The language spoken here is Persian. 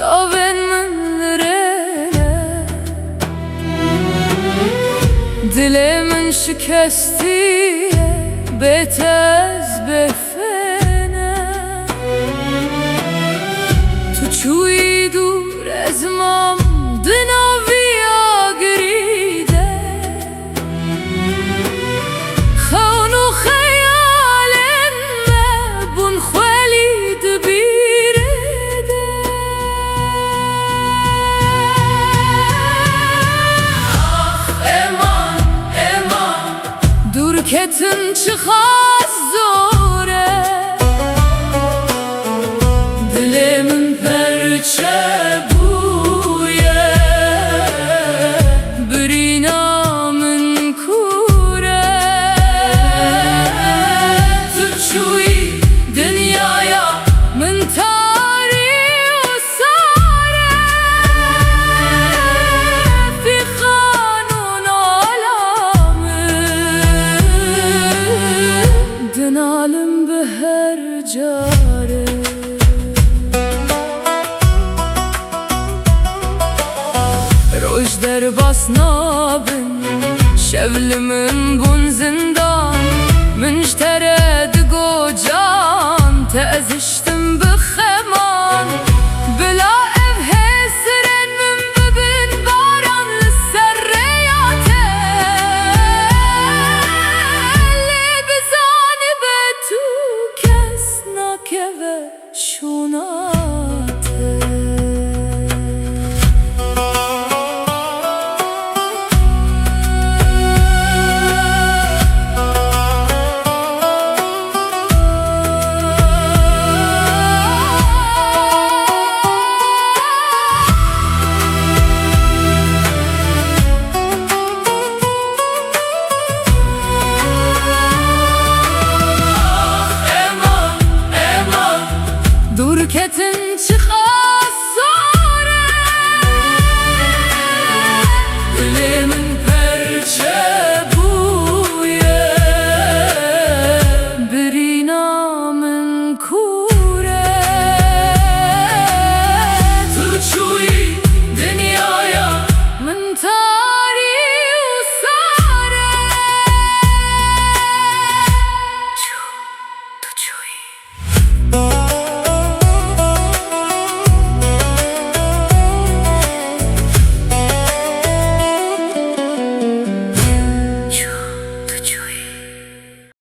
شاون من رنه دل من شکستیه بهت از بفنه تو چوی دور از مام دناوی آگریده خانو خیالن بون خولید بیرده آخ امان امان دور کتن چه خواست زوره دل من پرچه بویه برینا من کوره تو چوی دنیایا من تاری و ساره فی قانون عالمه دنالم به هر جاره روش در باس نابن شبل من بون زندان منش ترد گو جان تأذش